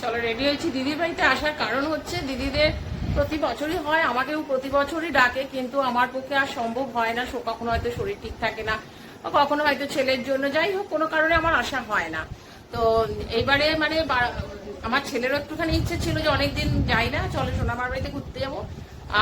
চলো রেডি হয়েছি। দিদির বাড়িতে আসার কারণ হচ্ছে দিদিদের প্রতি বছরই হয়, আমাকেও প্রতি বছরই ডাকে, কিন্তু আমার পক্ষে আর সম্ভব হয় না। কখনো হয়তো শরীর ঠিক থাকে না, কখনো হয়তো ছেলের জন্য, যাই হোক কোনো কারণে আমার আসা হয় না। তো এইবারে মানে আমার ছেলেরও একটুখানি ইচ্ছে ছিল যে অনেকদিন যাই না, চলো সোনামার বাড়িতে ঘুরতে যাবো।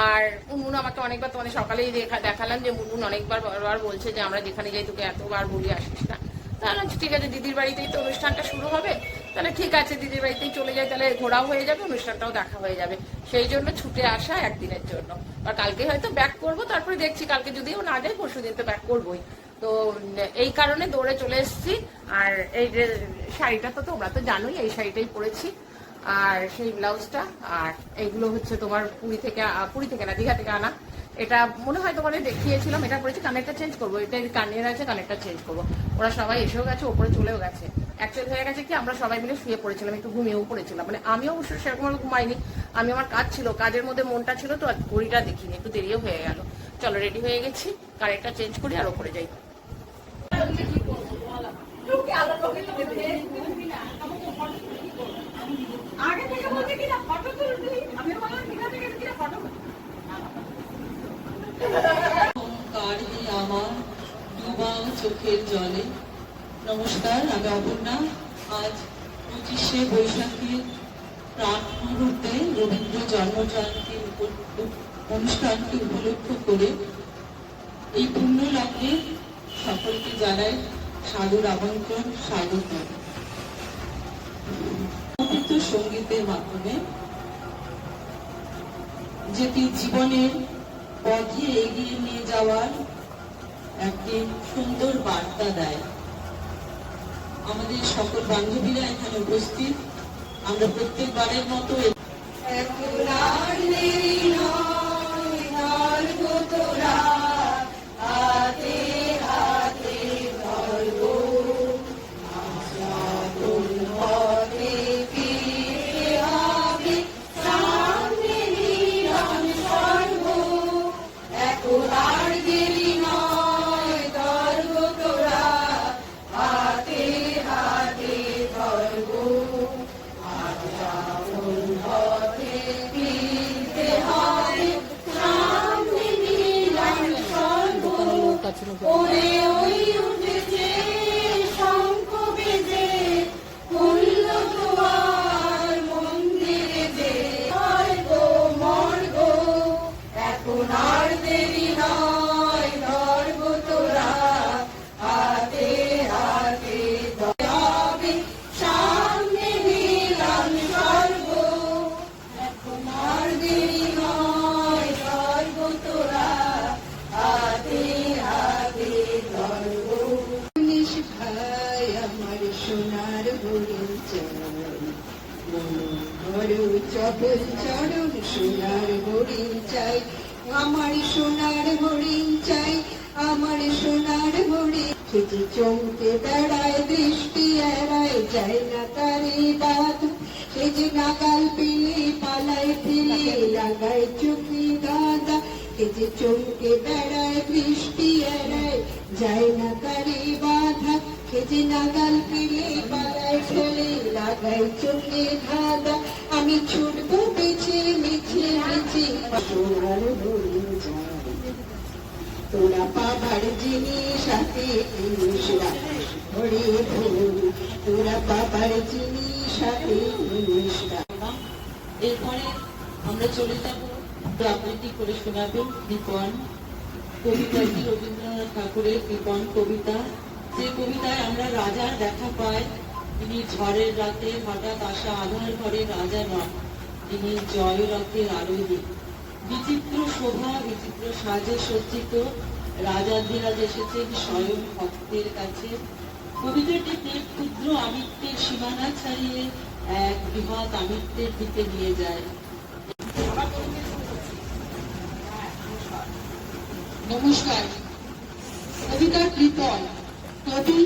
আর মুনমুন আমাকে অনেকবার, তোমাদের সকালেই দেখালাম যে মুনমুন অনেকবার বারবার বলছে যে আমরা যেখানে যাই তোকে এতবার বলি আসিস না। তাহলে ঠিক আছে, দিদির বাড়িতেই তো অনুষ্ঠানটা শুরু হবে, তাহলে ঠিক আছে দিদির বাড়িতেই চলে যাই, তাহলে ঘোরাও হয়ে যাবে, অনুষ্ঠানটাও দেখা হয়ে যাবে। সেই জন্য ছুটে আসা একদিনের জন্য। আর কালকে হয়তো ব্যাক করবো, তারপরে দেখছি কালকে যদিও না যায় পরশু দিন তো ব্যাক করবোই। তো এই কারণে দৌড়ে চলে এসেছি। আর এই যে শাড়িটা তো তোমরা তো জানোই, এই শাড়িটাই পরেছি, আর সেই ব্লাউজটা। আর এইগুলো হচ্ছে তোমার পুরী থেকে না, দীঘা থেকে আনা। এটা মনে হয় তোমাদের দেখিয়েছিলাম, এটা পরেছি। কানেরটা চেঞ্জ করবো, এটা কানের আছে, কানেরটা চেঞ্জ করবো। ওরা সবাই এসেও গেছে, ওপরে চলেও গেছে। অ্যাকচুয়ালি হয়ে গেছে কি, আমরা সবাই মিলে শুয়ে পড়েছিলাম, একটু ঘুমিয়েও পড়েছিলাম। মানে আমি অবশ্য সেরকম ঘুমাইনি, আমি আমার কাজ ছিল, কাজের মধ্যে মনটা ছিল, তো ঘড়িটা দেখিনি, একটু দেরিও হয়ে গেল। চলো রেডি হয়ে গেছি, কানেরটা চেঞ্জ করি আর ওপরে যাই। আগে থেকে বলতে কি না ফটো তুলবি, আমি বললাম ঠিক আছে কি না ফটো। আমার ডুবা চোখের জলে। নমস্কার, আমি অপর্ণা। আজ 25শে বৈশাখের প্রাক মুহূর্তে রবীন্দ্র জন্মজয়ন্তী অনুষ্ঠানকে উপলক্ষ করে এই পুণ্য লগ্নে সকলকে জানাই সাদর আমন্ত্রণ, স্বাগত। সঙ্গীতের মাধ্যমে যেটি জীবনের পথে এগিয়ে নিয়ে যাওয়ার একটি সুন্দর বার্তা দেয়। আমাদের সকল বান্ধবীরা এখানে উপস্থিত, আমরা প্রত্যেকবারের মতো চপল চরণ সোনার হরিণ চাই, আমার সোনার হরিণ চাই, আমার সোনার হরিণ। সেটি চমকে বেড়ায়, দৃষ্টি এড়ায়, যায় না তারে বাদ। সে যে নাগাল পেলে পালায় ফেলে, লাগায় চোখে গাঁদা। সে যে চমকে বেড়ায়, দৃষ্টি এড়ায়, যায় না তারে বাধা। সে যে নাগাল পেলে পালায় ফেলে, লাগায় চোখে ধাঁধা। আমি ছুটবো পিছে মিছে মিছে, সোনার হরিণ চাই। তোরা পাবার জিনিস সাথে জিনিস রাখিস ভরে ভরে, তোরা পাবার জিনিস সাথে জিনিস রাখিস। এরপরে আমরা চলে যাব আবৃত্তি করে শোনাবেন কৃপণ কবিতাটি, রবীন্দ্রনাথ ঠাকুরের কৃপণ কবিতা। যে কবিতায় আমরা রাজার দেখা পাই। তিনি ঝড়ের রাতে হঠাৎ আসা আধার ঘরে রাজা নন, তিনি জয় রথের আরোহী। বিচিত্র শোভা, বিচিত্র সাজে সজ্জিত রাজাধিরাজ এসেছেন স্বয়ং ভক্তের কাছে। কবিতাটিতে ক্ষুদ্র আমিত্বের সীমানা ছাড়িয়ে এক বৃহৎ আমিত্বের দিকে নিয়ে যায়। নমস্কার। কবিতা কৃপণ, কবি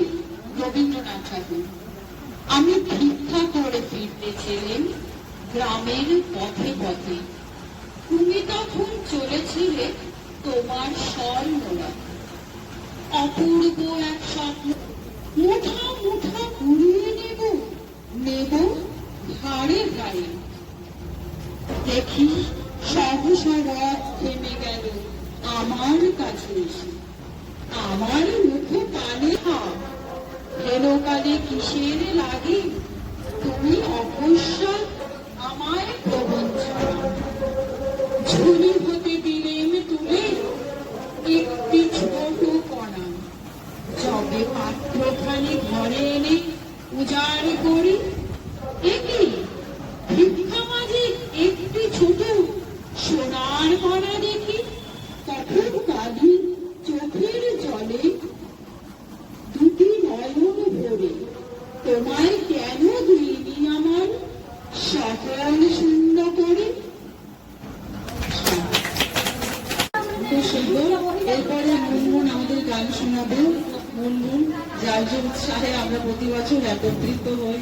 রবীন্দ্রনাথ ঠাকুর। আমি ভিক্ষা করে ফিরতেছিলেন গ্রামের পথে পথে, তুমি তখন চলেছিলে তোমার স্বর্ণরা। অপূর্ব এক স্বপ্ন, মুঠা মুঠা কুড়িয়ে নেব নেব ঘাড়ে ঘাড়ে। দেখি সহসা রথ থেমে গেল আমার কাছে এসে। আমার মুখ কানে হাত, হেন কালে কিসের লাগে? তুমি অকস্মাৎ আমায় প্রবঞ্চনা। ঝুলি হতে দিলেন তুলে একটি ছোট কণা। যবে পাত্রখানি ঘরে এনে উজাড় করি, একি ভিক্ষা মাঝে একটি ছোট সোনার কণা দেখি। তখন কাঁদি চোখের জলে, দুটি নয়ন ভরে। তোমায় কেন দিইনি আমার সকল শূন্য করে? খুব সুন্দর। এরপরে মুনমুন আমাদের গান শোনাবে। মুনমুন, যার যে উৎসাহে আমরা প্রতি বছর একত্রিত হই,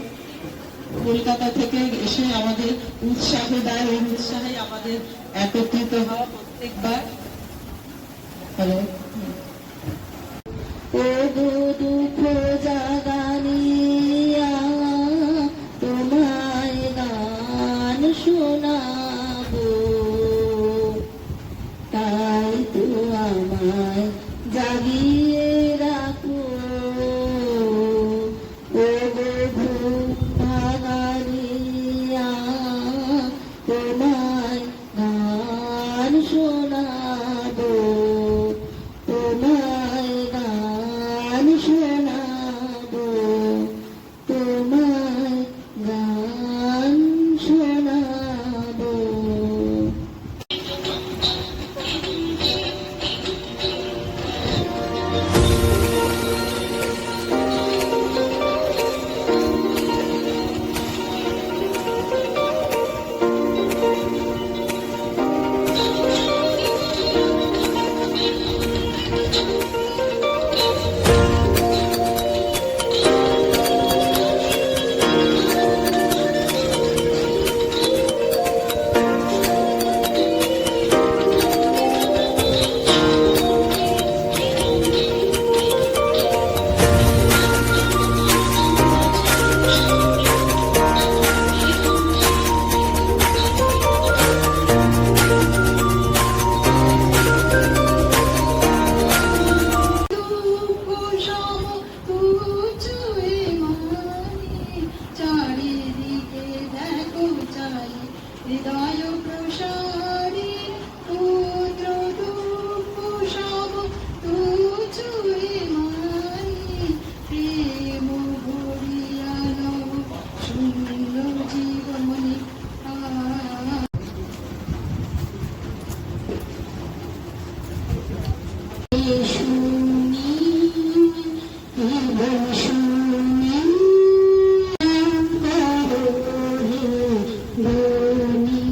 কলকাতা থেকে এসে আমাদের উৎসাহ দেয়, ওই উৎসাহে আমাদের একত্রিত হওয়া প্রত্যেকবার। হ্যালো। ও গো দুঃখ জাগানিয়া তোমায় গান শোনাবো, তাই তো আমায় জাগিয়ে রাখো। ও গো ঘুম ভাঙানিয়া তোমায় গান শোনাবো, তোমায় গান শোনাবো, তোমায় গান শোনাবো। চারিদিকে দেখো চাই হৃদয় প্রসারী, পুত্র দুঃখ সব তুচুয়ে মাই, প্রেম ভরিয়া নব সুন্দর জীবনে। শুনি এবং শুনি ধনী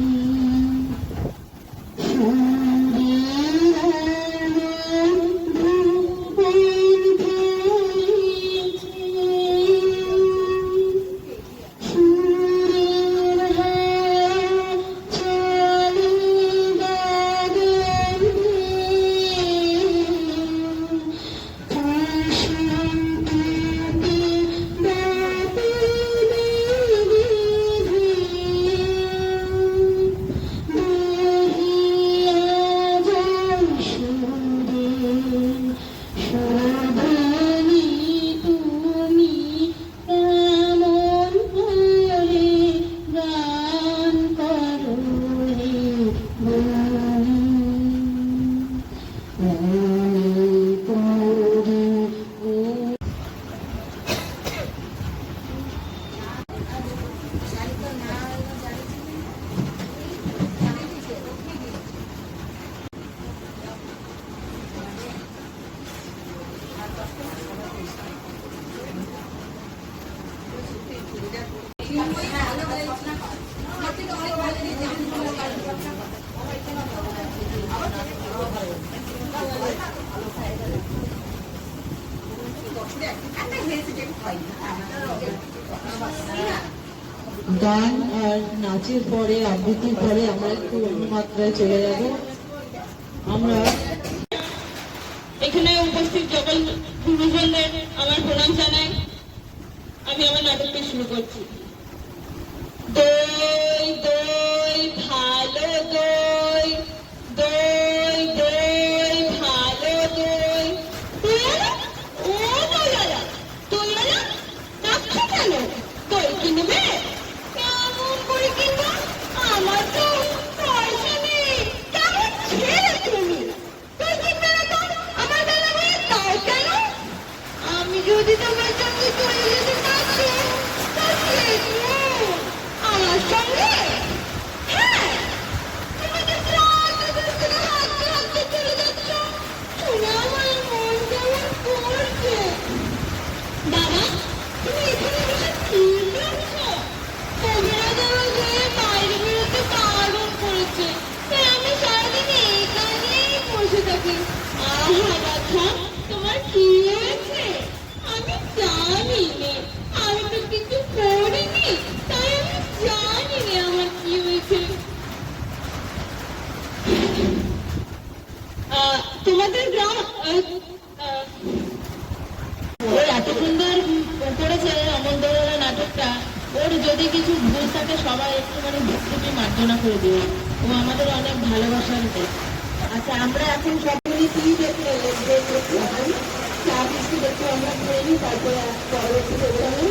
গান আর নাচের পরে, আবৃত্তির পরে আমরা একটু অন্য মাত্রায় চলে যাব। আমরা এখানে উপস্থিত সকল গুরুজনদের আমার প্রণাম জানাই। আমি আমার নাটকটি শুরু করছি। দই দই ভালো দই, দই দই ভালো দই। তুই এলা? ও বলালা, তুই এলা? ডাকছো কেন? দই কিনবে? কেমন করে কিনবো? আমার তো পয়সা নেই। কেমন ছেলে তুমি? দই কিনবে না তো আমার বেলা হয়ে তাও কেন? আমি যদি তোমার সঙ্গে চলে যেতে পারছি, তাহলে আমার সঙ্গে? হ্যাঁ, তুমি যে রাতে রাতে হাঁটতে হাঁটতে চলে যাচ্ছ, শুনে আমার মন কেমন করছে। বাবা, তুমি এখানে বসে কি করছো? কবিরাজ আমাকে বাইরে বেরোতে বারণ করেছে, তাই আমি সারাদিন এখানেই বসে থাকি। আহা বাছা, তোমার কি হয়েছে? আমি জানি নে, আমি তো কিছু করিনি, তাই আমি জানি নে আমার কি হয়েছে। তোমাদের গ্রাম ওর এত সুন্দর করেছে অমল দোলার নাটকটা, ওর যদি কিছু ভুল থাকে সবাই একটুখানি ভক্তি মার্জনা করে দিও। ও আমাদের অনেক ভালোবাসার দেয়। আচ্ছা, আমরা এখন সকলে কি দেখতে এলাম? চা বিস্কুট একটু আমরা খেয়ে নিই, তারপরে পরবর্তী প্রোগ্রামে।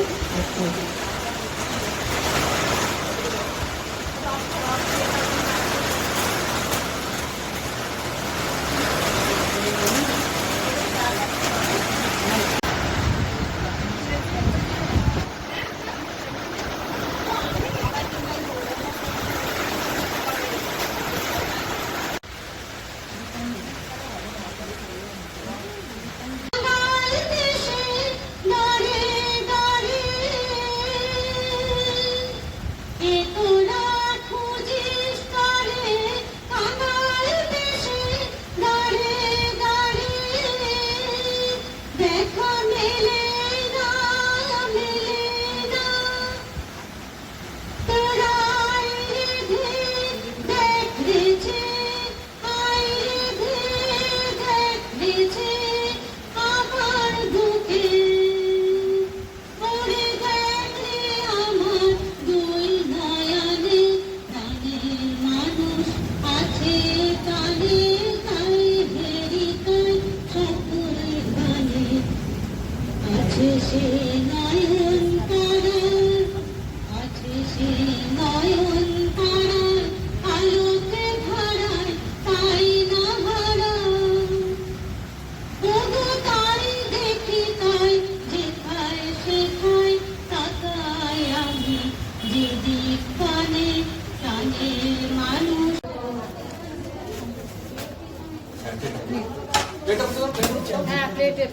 হ্যাঁ, প্লেটে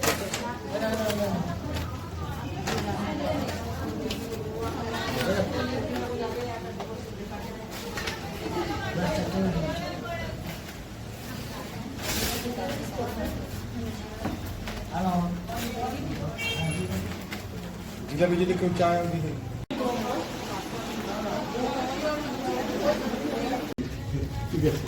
জিলাপি যদি কেউ চায় আমি দিই। ঠিক আছে।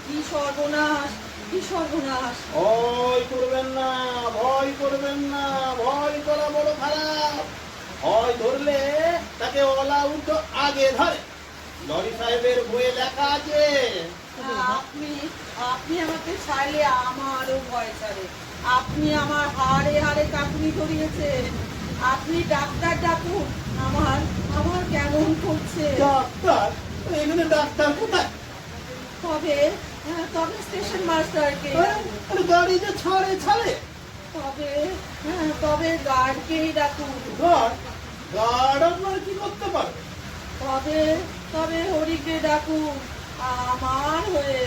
কি সর্বনাশ, কি সর্বনাশ! ভয় করবেন না, ভয় করবেন না, ভয় করা বড় খারাপ। ভয় ধরলে তাকে অলাউট আগে ধরে। লরি সাহেবের বইয়ে লেখা আছে। আপনি আপনি আমাকে ছাড়লে আমারও ভয় ছাড়ে। আপনি আমার হাড়ে হাড়ে কাকুনি ধরিয়েছেন। আপনি ডাক্তার ডাকুন, আমার আমার কেমন করছে। ডাক্তার? এখানে ডাক্তার কোথায়? তবে তবে স্টেশন মাস্টারকে, আরে গাড়ি যে ছাড়ে ছাড়ে। তবে গার্ডকেই ডাকুন। গার্ড? গার্ড আপনার কি করতে পারবে? তবে হরিকে ডাকুন আমার হয়ে।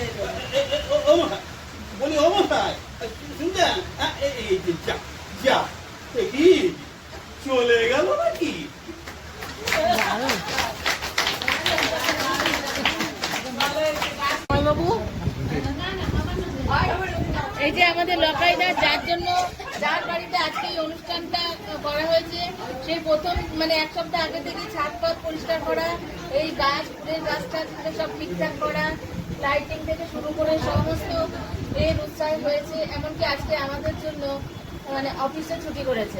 বলি অবস্থায় শুনতে এই যে যা যা কি চলে গেল নাকি? বাবু এই যে আমাদের লকাইদা যার বাড়িতে আজকে এই অনুষ্ঠানটা করা হয়েছে, সেই প্রথম মানে এক সপ্তাহ আগে থেকে ছাদ পথ পরিষ্কার করা, এই গাছ ফুলের গাছটা সব ঠিকঠাক করা, লাইটিং থেকে শুরু করে সমস্ত এর উৎসাহ হয়েছে। এমনকি আজকে আমাদের জন্য মানে অফিসে ছুটি করেছে।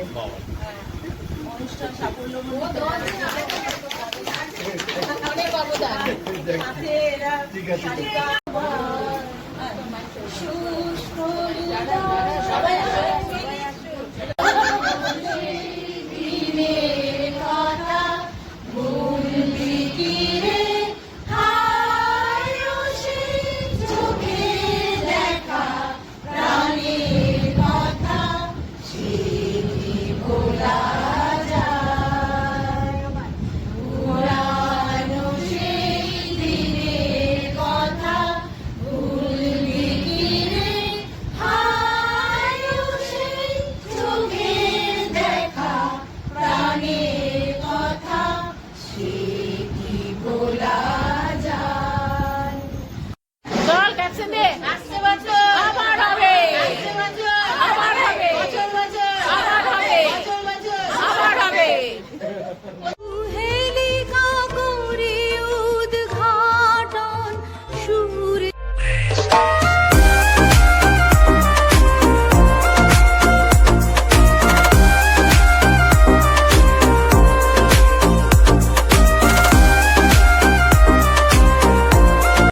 অনুষ্ঠান সাফল্য অনেক অবদান। সবাই ভোলা